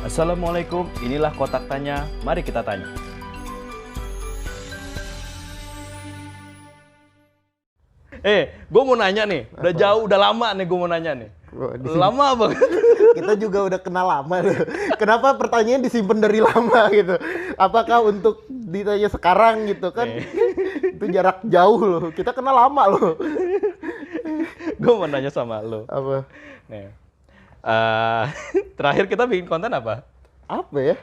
Assalamualaikum, inilah kotak tanya, mari kita tanya. Gue mau nanya nih, udah lama nih gue mau nanya nih. Lama banget. Kita juga udah kenal lama loh. Kenapa pertanyaan disimpan dari lama gitu? Apakah untuk ditanya sekarang gitu kan? Itu jarak jauh loh. Kita kenal lama loh. Gue mau nanya sama lo. Apa? Nih. Terakhir kita bikin konten apa? Apa ya?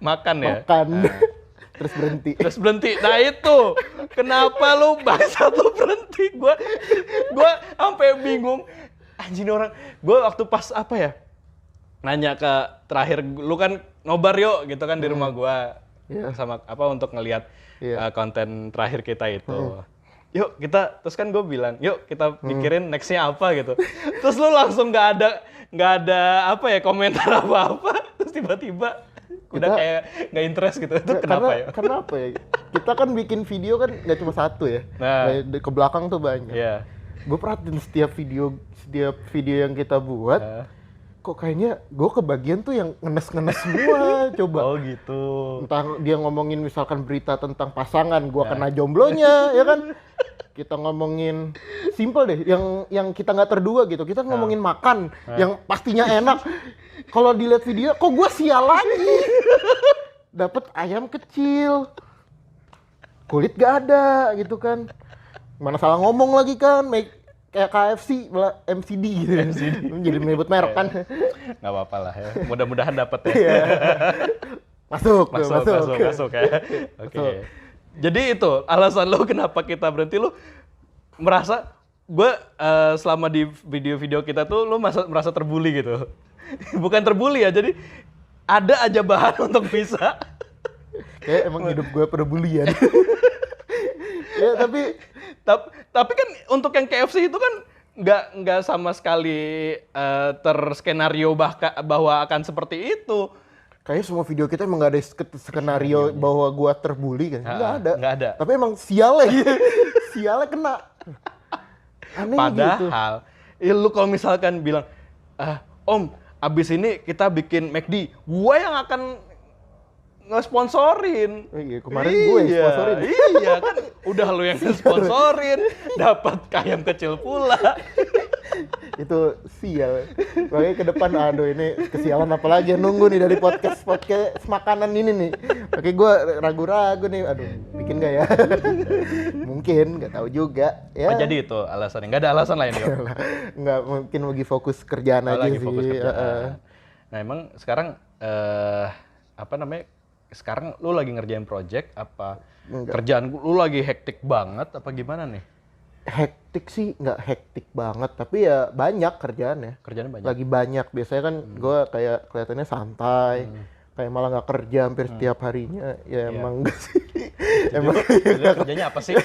Makan ya? Makan. Terus berhenti. Terus berhenti. Nah itu, kenapa lu bangsat lu berhenti? Gue sampai bingung. Anjing orang, gue waktu pas apa ya? Nanya ke terakhir, lu kan nobar yuk gitu kan di rumah gue. Yeah. Sama apa untuk ngelihat konten terakhir kita itu. Yuk kita, terus kan gue bilang, yuk kita pikirin nextnya apa gitu. Terus lu langsung nggak ada apa ya komentar apa-apa. Terus tiba-tiba udah kayak nggak interest gitu. Itu kenapa ya? Kenapa ya? Kita kan bikin video kan nggak cuma satu ya. Nah, ke belakang tuh banyak. Iya. Gue perhatiin setiap video yang kita buat, kok kayaknya gue kebagian tuh yang ngenes-ngenes semua. Coba. Oh gitu. Entah dia ngomongin misalkan berita tentang pasangan, gue kena jomblonya, ya kan? Kita ngomongin simple deh, yang kita nggak terduga gitu. Kita ngomongin makan, yang pastinya enak. Kalau dilihat video, kok gue sial lagi. Dapat ayam kecil, kulit gak ada gitu kan. Mana salah ngomong lagi kan, kayak KFC, MCD gitu. Jadi menyebut merek kan. Nggak apa-apa lah ya. Mudah-mudahan dapat ya. Masuk ya. Oke. Jadi itu alasan lo kenapa kita berhenti, lo merasa gue selama di video-video kita tuh lo merasa terbully gitu. Bukan terbully ya, jadi ada aja bahan untuk bisa. Kayak emang hidup gue perbulian. Ya tapi kan untuk yang KFC itu kan nggak sama sekali terskenario bahwa akan seperti itu. Kayaknya semua video kita emang nggak ada skenario bahwa gua terbully kan? Nggak ada. Tapi emang sialnya gitu. Sialnya kena. Aneh Padahal, gitu. Lu kalau misalkan bilang, Om, abis ini kita bikin McD, gua yang akan nge-sponsorin. Iya, kemarin gue yang sponsorin. Iya kan, udah lu yang nge-sponsorin, dapat ayam kecil pula. Itu sial. Makanya ke depan, aduh ini kesialan apa lagi yang nunggu nih dari podcast makanan ini nih. Oke, gue ragu-ragu nih, aduh bikin gak ya? Mungkin, nggak tahu juga. Ya. Oh, jadi itu alasannya, nggak ada alasan lain ya? Nggak, mungkin lagi fokus kerjaan aja lagi sih. Fokus kerjaan. Nah emang sekarang sekarang lu lagi ngerjain project apa? Enggak. Kerjaan lu lagi hektik banget apa gimana nih? Hektik sih nggak hektik banget, tapi ya banyak kerjaannya. Kerjaannya banyak? Lagi banyak, biasanya kan gue kayak kelihatannya santai, kayak malah nggak kerja hampir setiap harinya, ya emang enggak sih. Emang kerjanya apa sih?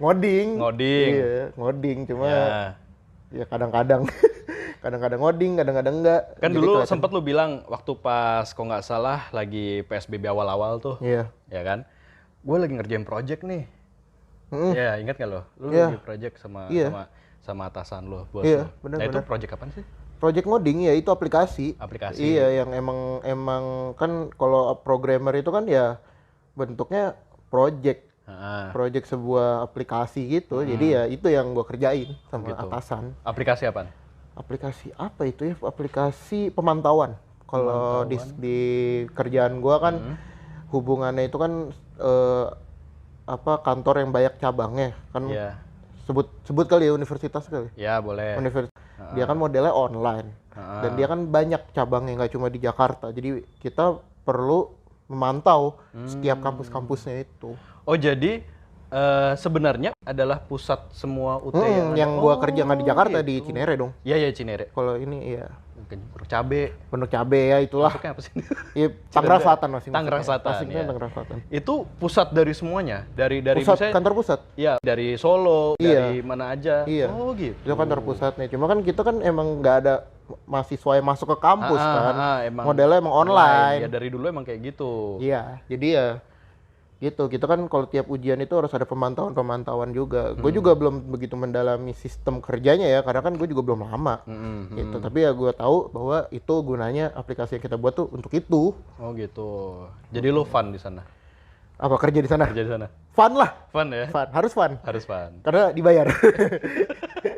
Ngoding. Iya, ngoding, cuma ya kadang-kadang ngoding, kadang-kadang enggak. Kan jadi dulu sempet lu bilang waktu pas kok nggak salah lagi PSBB awal-awal tuh, ya kan? Gue lagi ngerjain project nih. Ya, ingat nggak lo? Lu lagi project sama atasan lo, bos lo. Bener, nah itu project apaan sih? Project ngoding ya itu aplikasi. Iya, yang emang kan kalau programmer itu kan ya bentuknya project. Project sebuah aplikasi gitu. Jadi ya itu yang gua kerjain sama atasan. Aplikasi apaan? Aplikasi apa itu ya? Aplikasi pemantauan. Kalau di kerjaan gua kan hubungannya itu kan kantor yang banyak cabangnya kan. Sebut kali ya universitas kali. Ya boleh. Dia kan modelnya online dan dia kan banyak cabangnya, nggak cuma di Jakarta. Jadi kita perlu memantau setiap kampus-kampusnya itu. Oh jadi sebenarnya adalah pusat semua UT yang gua kerja nggak di Jakarta, di Cinere dong. Iya Cinere. Kalau ini ya Penuh cabe ya itulah. Masuknya apa sih? Iya, Tangerang Selatan masih. Tangerang Selatan. Ya. Tangerang Selatan. Itu pusat dari semuanya, dari pusat, kantor pusat. Iya, dari Solo, dari mana aja. Iya. Oh gitu. Itu kantor pusatnya. Cuma kan kita kan emang nggak ada mahasiswa yang masuk ke kampus kan. Modelnya emang online. Ya dari dulu emang kayak gitu. Iya, jadi ya Gitu, kita kan kalau tiap ujian itu harus ada pemantauan juga. Gue juga belum begitu mendalami sistem kerjanya ya, karena kan gue juga belum lama. Gitu. Tapi ya gue tahu bahwa itu gunanya aplikasi yang kita buat tuh untuk itu. Oh gitu. Jadi lu fun di sana? Apa kerja di sana? Kerja di sana? Fun lah. Fun ya? Fun, harus fun. Harus fun. Karena dibayar.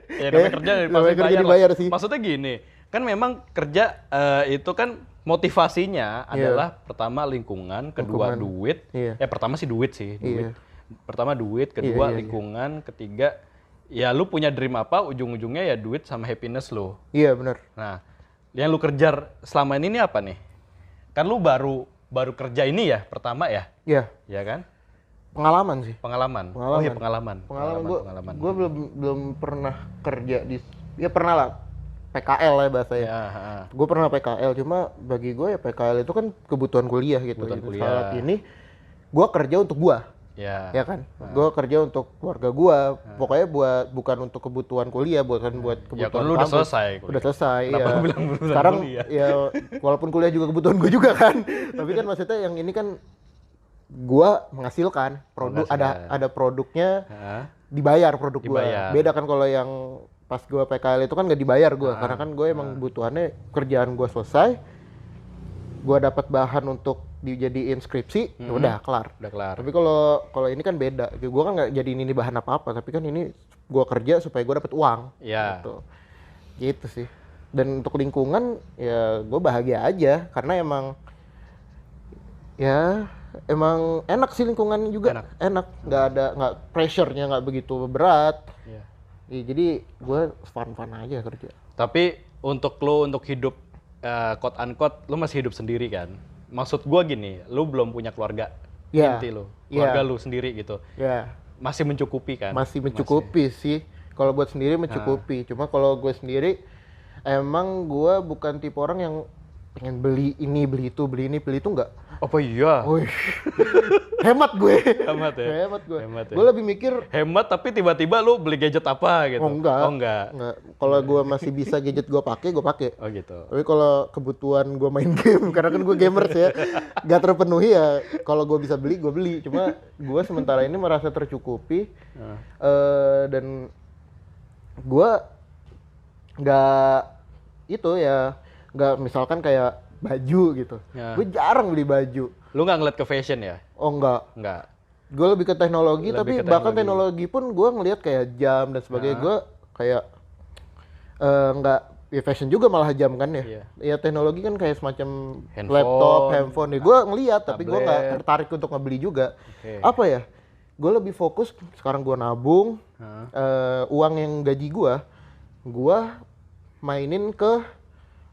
Ya namanya kerja namanya kerja lah. dibayar sih. Maksudnya gini, kan memang kerja itu kan motivasinya adalah pertama lingkungan, kedua duit. Pertama sih duit sih, duit. Pertama duit, kedua lingkungan, ketiga ya lu punya dream apa, ujung-ujungnya ya duit sama happiness lu. Iya, benar. Nah, yang lu kejar selama ini apa nih? Kan lu baru kerja ini ya, pertama ya? Iya. Iya kan? Pengalaman sih. Pengalaman. Oh iya, pengalaman. Pengalaman. Gue belum pernah kerja di, ya pernah lah. PKL ya bahasanya. Gue pernah PKL, cuma bagi gue ya PKL itu kan kebutuhan kuliah gitu. Saat ini gue kerja untuk gue, ya kan. Gue kerja untuk keluarga gue. Pokoknya bukan untuk kebutuhan kuliah, bukan buat kebutuhan kampus. Udah selesai. Udah selesai. Kenapa ya. bilang Sekarang kuliah? ya walaupun kuliah juga kebutuhan gue juga kan. Tapi kan maksudnya yang ini kan gue menghasilkan produk, ada produknya, dibayar produk gue. Beda kan kalau yang pas gue PKL itu kan nggak dibayar gue, karena kan gue emang kebutuhannya kerjaan gue selesai, gue dapat bahan untuk dijadiin skripsi, udah kelar. Tapi kalau ini kan beda, gue kan nggak jadiin ini bahan apa-apa, tapi kan ini gue kerja supaya gue dapat uang. Gitu sih. Dan untuk lingkungan ya gue bahagia aja, karena emang enak sih lingkungan juga, enak. Nggak pressure-nya nggak begitu berat. Ya, jadi gue fun aja kerja. Tapi untuk hidup quote unquote, lu masih hidup sendiri kan? Maksud gue gini, lu belum punya keluarga inti lu, keluarga lu sendiri gitu. Masih mencukupi kan? Masih mencukupi sih. Kalau buat sendiri mencukupi. Cuma kalau gue sendiri, emang gue bukan tipe orang yang pengen beli ini, beli itu, beli ini, beli itu enggak. Apa iya? Hemat gue. Hemat ya? Hemat gue. Gue lebih mikir hemat tapi tiba-tiba lu beli gadget apa gitu. Oh enggak. Kalau gue masih bisa gadget gue pakai. Oh gitu. Tapi kalau kebutuhan gue main game, karena kan gue gamers ya, gak terpenuhi ya. Kalau gue bisa beli, gue beli. Cuma gue sementara ini merasa tercukupi. Dan gue nggak misalkan kayak baju gitu. Gue jarang beli baju. Lu nggak ngeliat ke fashion ya? Oh enggak. Gue lebih ke teknologi, bahkan teknologi pun gue ngeliat kayak jam dan sebagainya. Gue kayak nggak, ya fashion juga malah jam kan ya. Ya teknologi kan kayak semacam laptop, handphone. Gue ngeliat, tapi gue nggak tertarik untuk ngebeli juga. Apa ya? Gue lebih fokus sekarang gue nabung, uang yang gaji gue mainin ke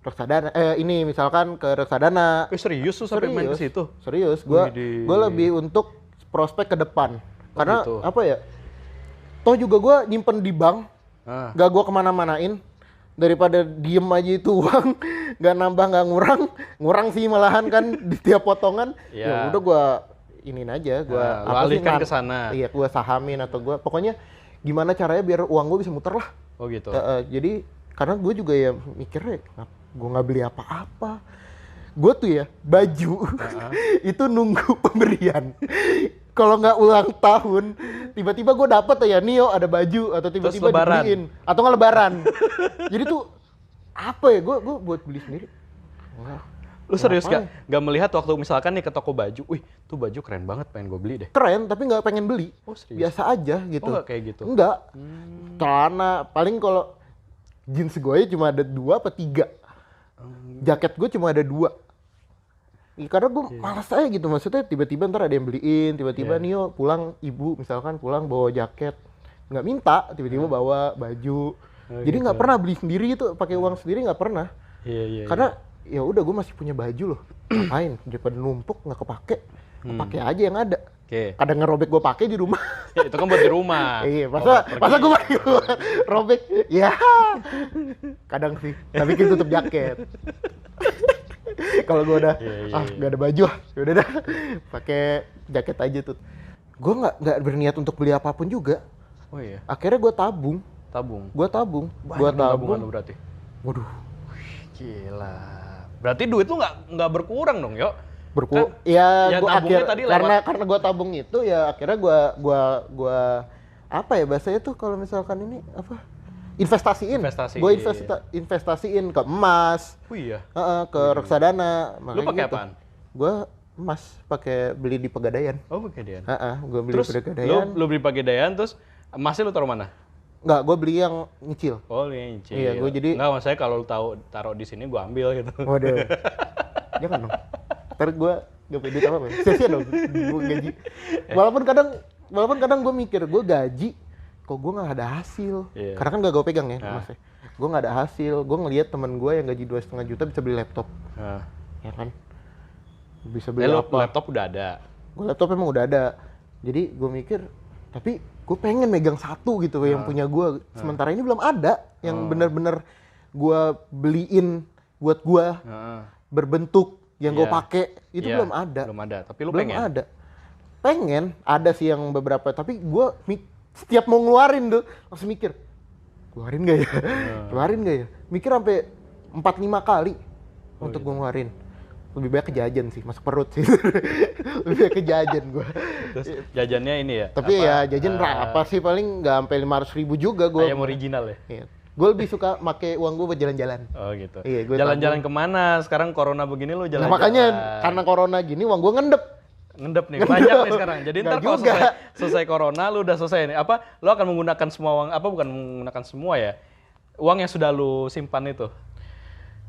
reksadana. Ini misalkan ke reksadana. Serius tuh sampai main ke situ? Serius. Gue lebih untuk prospek ke depan. Karena gitu. apa ya? Toh juga gue nyimpen di bank, gak gue kemana-manain. Daripada diem aja itu uang, gak nambah gak ngurang sih malahan kan di tiap potongan. Ya udah gue iniin aja, gue alihkan ke sana. Iya, gue sahamin atau gue pokoknya gimana caranya biar uang gue bisa muter lah. Oh gitu. Jadi karena gue juga ya mikirnya gue nggak beli apa-apa. Gue tuh ya baju itu nunggu pemberian. Kalau nggak ulang tahun, tiba-tiba gue dapet ya Nio ada baju atau tiba-tiba dibeliin atau nggak lebaran. Jadi tuh apa ya? Gue buat beli sendiri. Lu serius gak melihat waktu misalkan nih ke toko baju, wih tuh baju keren banget, pengen gue beli deh. Keren tapi nggak pengen beli. Oh serius? Biasa aja gitu. Oh nggak kayak gitu? Enggak. Celana paling kalau jeans gue cuma ada 2 apa 3. Jaket gue cuma ada 2. Ya, karena gue malas aja gitu, maksudnya tiba-tiba ntar ada yang beliin, tiba-tiba Nio pulang, ibu misalkan pulang bawa jaket, nggak minta, tiba-tiba bawa baju. Jadi nggak pernah beli sendiri itu, pakai uang sendiri nggak pernah. Karena ya udah gue masih punya baju loh, ngapain daripada numpuk nggak kepake, pakai aja yang ada. Kadang ngerobek gue pakai di rumah. Itu kan buat di rumah. Iya, masa gue pakai robek, ya. Kadang sih, tapi kita tutup jaket. Kalau gue udah nggak ada baju, udah dah pakai jaket aja tuh. Gue nggak berniat untuk beli apapun juga. Oh iya. Akhirnya gue tabung. Gue tabung. Tabungan lu berarti. Waduh. Gila. Berarti duit lu nggak berkurang dong, Yo? ya gua tabungnya tadi lewat. karena gua tabung itu ya akhirnya gua apa ya bahasanya tuh kalau misalkan ini apa? Investasiin. Gua investasiin ke emas. Oh iya. Ke reksadana. Lu pakai apaan? Gua emas pakai beli di Pegadaian. Oh, Pegadaian. Gua beli di Pegadaian. Lu beli Pegadaian terus emasnya lu taruh mana? Enggak, gue beli yang nyicil. Oh, yang nyicil. Iya, gue jadi... Enggak, maksudnya kalau lu taruh di sini gue ambil gitu. Waduh. Jangan dong. Ntar gue gak pede apa apa. Sia-sia dong, gue gaji. Walaupun kadang gue mikir, gue gaji, kok gue gak ada hasil. Yeah. Karena kan gak gue pegang ya, maksudnya. Gue gak ada hasil, gue ngeliat temen gue yang gaji 2,5 juta bisa beli laptop. Ya kan? Bisa beli apa. Laptop udah ada? Gue laptop emang udah ada. Jadi gue mikir, tapi gue pengen megang satu gitu yang punya gue. Sementara ini belum ada yang bener-bener gue beliin buat gue berbentuk yang gue pakai itu belum ada. Belum ada. Tapi lu belum pengen? Ada. Pengen. Ada sih yang beberapa. Tapi gue setiap mau ngeluarin tuh langsung mikir, keluarin gak ya? Keluarin gak ya? Mikir sampai 4-5 kali untuk gue ngeluarin. Lebih banyak ke jajan sih, masuk perut sih. Lebih banyak ke jajan gue. Terus jajannya ini ya? Tapi ya jajan berapa sih, paling nggak sampai 500.000 juga gue. Ayam original ya? Iya. Gue lebih suka pakai uang gue buat jalan-jalan. Oh gitu. Iya, jalan-jalan kemana? Sekarang corona begini lu jalan-jalan. Nah, makanya karena corona gini uang gue ngendep nih, banyak nih sekarang. Jadi ntar kalau selesai corona, lu udah selesai nih. Lu akan menggunakan semua uang, bukan menggunakan semua ya. Uang yang sudah lu simpan itu.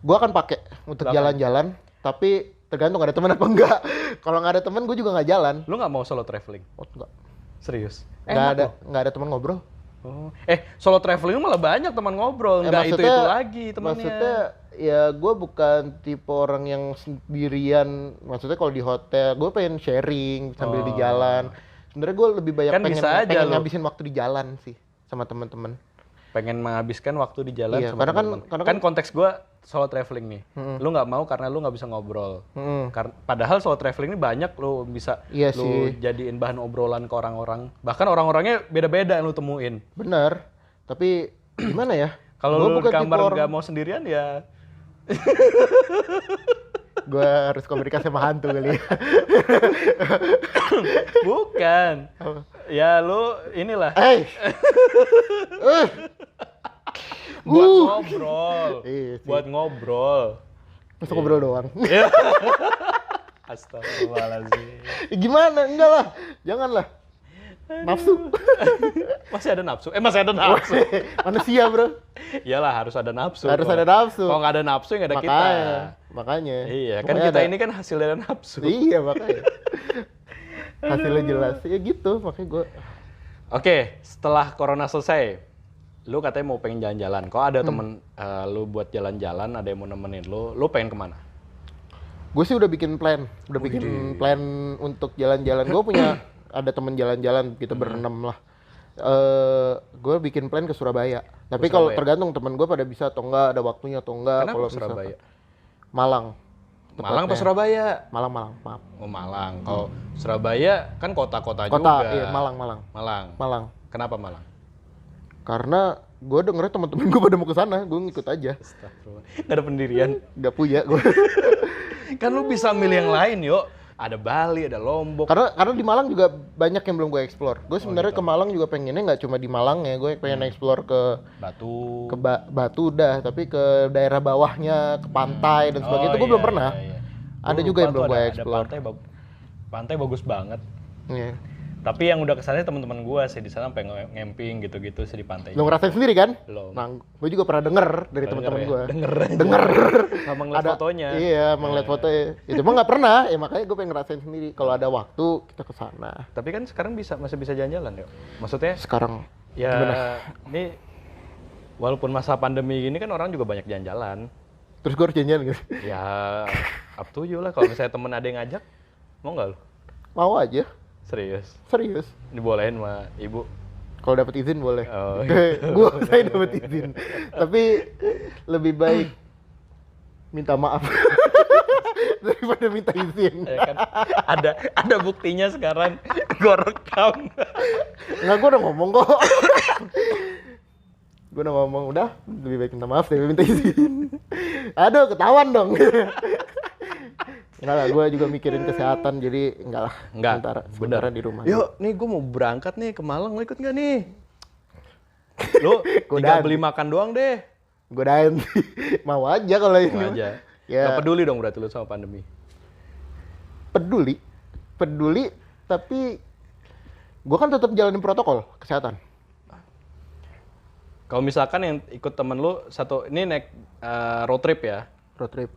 Gue akan pakai untuk jalan-jalan. Tapi tergantung ada teman apa enggak. Kalau nggak ada teman, gue juga nggak jalan. Lu nggak mau solo traveling? Oh, enggak. Serius? Nggak ada teman ngobrol. Oh. Solo traveling malah banyak teman ngobrol. Nggak itu lagi temannya. Maksudnya ya gue bukan tipe orang yang sendirian. Maksudnya kalau di hotel, gue pengen sharing sambil di jalan. Sebenarnya gue lebih banyak kan pengen ngabisin waktu di jalan sih sama teman-teman. Pengen menghabiskan waktu di jalan iya, sama teman-teman. Kan konteks gue solo traveling nih. Lu nggak mau karena lu nggak bisa ngobrol. Padahal solo traveling ini banyak lu bisa lu jadiin bahan obrolan ke orang-orang. Bahkan orang-orangnya beda-beda yang lu temuin. Bener. Tapi gimana ya? Kalau lu di kamar nggak mau sendirian ya. Gue harus komunikasi sama hantu kali ya. Bukan. Ya lu inilah. Buat ngobrol. Buat ngobrol. Masa ngobrol doang. Astagfirullahaladzim. Gimana? Enggak lah. Janganlah. Nafsu. Masih ada nafsu? Masih ada nafsu. Manusia, bro. Iyalah, harus ada nafsu. Harus ada nafsu. Kalau nggak ada nafsu, nggak ada kita. Makanya. Iya, kan kita ini kan hasil dari nafsu. Iya, makanya. Hasilnya jelas. Ya gitu, makanya gue. Oke, setelah corona selesai, lu katanya mau pengen jalan-jalan. Kalau ada temen lu buat jalan-jalan, ada yang mau nemenin lu pengen kemana? Gue sih udah bikin plan. Udah bikin plan untuk jalan-jalan. Gue punya ada temen jalan-jalan, kita berenam lah. Gue bikin plan ke Surabaya. Tapi kalau tergantung temen gue pada bisa atau enggak, ada waktunya atau enggak. Kenapa Surabaya? Malang. Malang atau Surabaya? Malang, maaf. Oh, Malang. Kalau Surabaya kan kota-kota juga. Kota, iya, Malang. Kenapa Malang? Karena gue dengernya teman-teman gue pada mau ke sana, gue ngikut aja. Astagfirullah. Gak ada pendirian. Gak punya gue. Kan lu bisa milih yang lain, yuk. Ada Bali, ada Lombok. Karena di Malang juga banyak yang belum gue explore. Gue sebenarnya ke Malang juga pengennya nggak cuma di Malang ya, gue pengen explore ke Batu. Ke Batu udah, tapi ke daerah bawahnya, ke pantai dan sebagainya itu gue belum pernah. Iya. Ada juga yang belum gue explore. Ada pantai bagus banget. Iya. Tapi yang udah kesana teman-teman gue sih di sana sampai nge-camping gitu-gitu sih di pantai. Lo ngerasain sendiri kan? Belum. Nah, gue juga pernah denger dari teman-teman gue. Denger. Sama ngeliat fotonya. Iya, ngeliat fotonya. Itu mah nggak pernah, ya makanya gue pengen ngerasain sendiri. Kalau ada waktu kita ke sana. Tapi kan sekarang masih bisa jalan-jalan yuk. Maksudnya? Sekarang. Ya, gimana? Ini walaupun masa pandemi gini kan orang juga banyak jalan-jalan. Terus gue harus jalan-jalan gitu? Ya, up to you lah. Kalau misalnya temen ada yang ngajak, mau nggak lu? Mau aja. Serius? Dibolehin sama ibu? Kalau dapat izin boleh. Oh, gitu. Saya dapat izin. Tapi lebih baik minta maaf daripada minta izin. Ya kan? Ada buktinya sekarang. Gue rekam. Nggak, gue udah ngomong kok. Gue udah ngomong, udah lebih baik minta maaf daripada minta izin. Aduh, ketahuan dong. Enggak lah, gue juga mikirin kesehatan, jadi enggak lah. Enggak, Sementara di rumah. Yuk, nih gue mau berangkat nih ke Malang, lo ikut nggak nih? Lo tinggal beli makan doang deh. Godain mau aja kalau ini. Mau aja. Ya. Gak peduli dong berarti lo sama pandemi. Peduli, tapi gue kan tetap jalanin protokol kesehatan. Kalau misalkan yang ikut temen lu satu ini naik road trip ya, Road trip.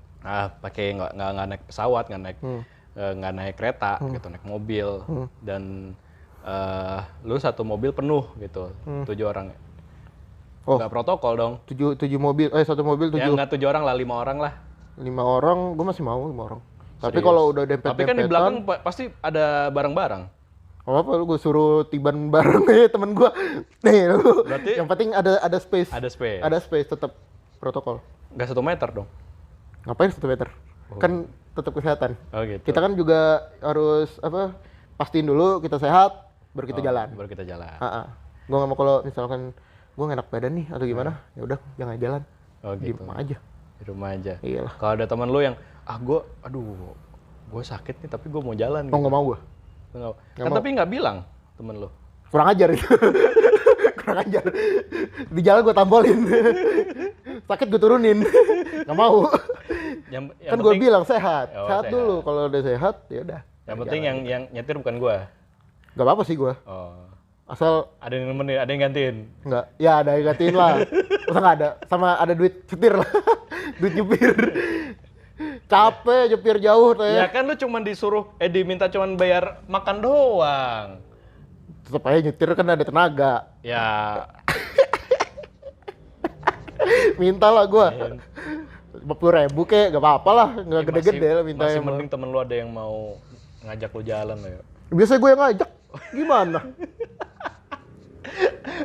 pakai nggak naik pesawat, nggak naik kereta gitu, naik mobil dan lu satu mobil penuh gitu, 7 orang. Oh. Nggak protokol dong. 7 mobil, satu mobil 7. Ya nggak 7 orang lah, 5 orang lah. 5 orang, gue masih mau 5 orang. Tapi Serius? kalau udah dempet-dempetan. Tapi kan di belakang pasti ada barang-barang. Apa lu gue suruh tiban bareng ya temen gue. Nih lu. Berarti yang penting ada space. Ada space. Ada space tetap protokol. Nggak 1 meter dong. Ngapain 1 meter? Kan tetap kesehatan. Oh gitu. Kita kan juga harus pastiin dulu kita sehat baru kita jalan. Baru kita jalan. Gue nggak mau kalau misalkan gue nggak enak badan nih atau gimana, ya udah jangan jalan. Oh Di gitu. rumah aja. Di rumah aja. Iyalah. Kalau ada teman lu yang gue sakit nih tapi gue mau jalan. Oh nggak mau gue. Kan tapi nggak bilang temen lu. Kurang ajar itu. Kurang ajar. Di jalan gue tambolin. Sakit gue turunin. Nggak mau. Yang Kan gue bilang sehat. Oh, sehat sehat. dulu. Kalau udah sehat ya udah. Yang penting yang nyetir bukan gue. Gak apa-apa sih gue. Oh. Asal Ada yang nemenin, ada yang gantiin. nggak. Ya ada yang gantiin lah. Masa nggak ada. Sama ada duit setir lah. Duit nyupir. Capek nyupir jauh tuh Ya ya. kan lu cuman disuruh, diminta cuman bayar makan doang. Tetep aja nyetir kan ada tenaga. Ya. Minta lah gue. 50.000 kek, gak apa-apa lah. Nggak Ya gede-gede lah minta masih yang mending temen lu ada yang mau ngajak lu jalan lah ya. Biasanya gue yang ngajak. Gimana?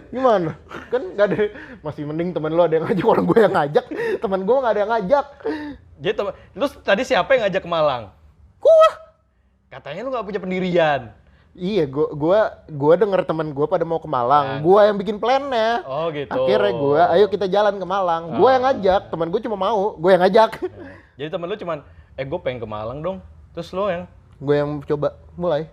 Gimana? Kan gak ada. Masih mending temen lu ada yang ngajak, orang gue yang ngajak. Temen gue gak ada yang ngajak. Jadi lu tadi siapa yang ngajak ke Malang? Gua. Katanya lu nggak punya pendirian. Iya, gua denger temen gue pada mau ke Malang. Gua yang bikin plannya. Oh gitu. Akhirnya gue, ayo kita jalan ke Malang. Gua yang ngajak, temen gue cuma mau. Gue yang ngajak. Jadi temen lu cuman, gue pengen ke Malang dong. Terus lu yang, Gue yang coba mulai.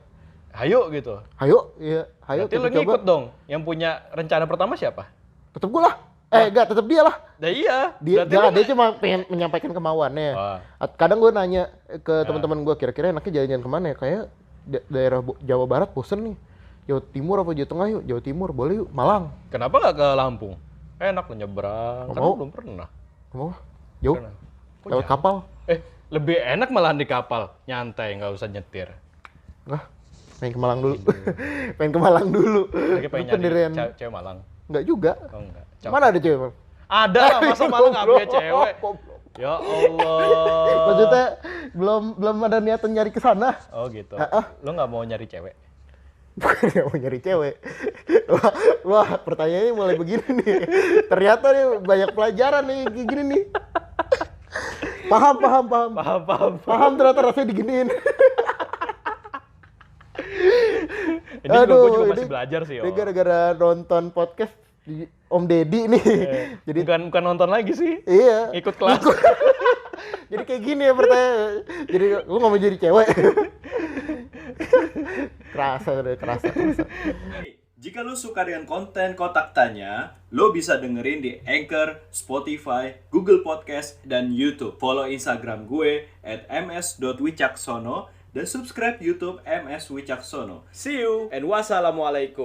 ayo gitu. Ayo, iya, ayo Berarti kita lu coba. ngikut dong. Yang punya rencana pertama siapa? Tetep gue lah. Enggak, tetep dia lah. Nah iya. Dia cuma pengen menyampaikan kemauannya. Oh. Kadang gue nanya ke teman-teman gue, kira-kira enaknya jalan-jalan kemana ya? Kayak daerah Jawa Barat bosen nih. Jawa Timur apa Jawa Tengah yuk? Jawa Timur, boleh yuk. Malang. Kenapa nggak ke Lampung? Enak lu nyebrang. Nggak Kan mau. lu belum pernah. Mau? Jauh. Kenapa? Kok Lewat jauh? kapal. Lebih enak malahan di kapal. Nyantai, nggak usah nyetir. Enggak. Pengen ke Malang dulu. Pengen ke Malang dulu. Lagi pengen Itu pendirian. nyari cewek Malang. Enggak juga. Oh enggak. Mana ada cewek, Bang? Ada lah, masa Malang nggak punya cewek? Ya Allah. Maksudnya belum ada niatan nyari ke sana. Oh gitu. Ah. Lu nggak mau nyari cewek? Bukan nggak mau nyari cewek. Wah, pertanyaannya mulai begini nih. Ternyata nih banyak pelajaran nih kayak gini nih. Paham. Paham. Ternyata rasanya diginiin. Ini juga gue juga masih belajar sih. Ini gara-gara nonton podcast di Om Deddy nih. Jadi bukan nonton lagi sih. Iya. Ikut kelas. Jadi kayak gini ya pertanyaan. Jadi lu nggak mau jadi cewek. kerasa. Jika lu suka dengan konten Kotak Tanya, lu bisa dengerin di Anchor, Spotify, Google Podcast, dan YouTube. Follow Instagram gue @ms.wicaksono dan subscribe YouTube MS Wicaksono. See you and wassalamualaikum.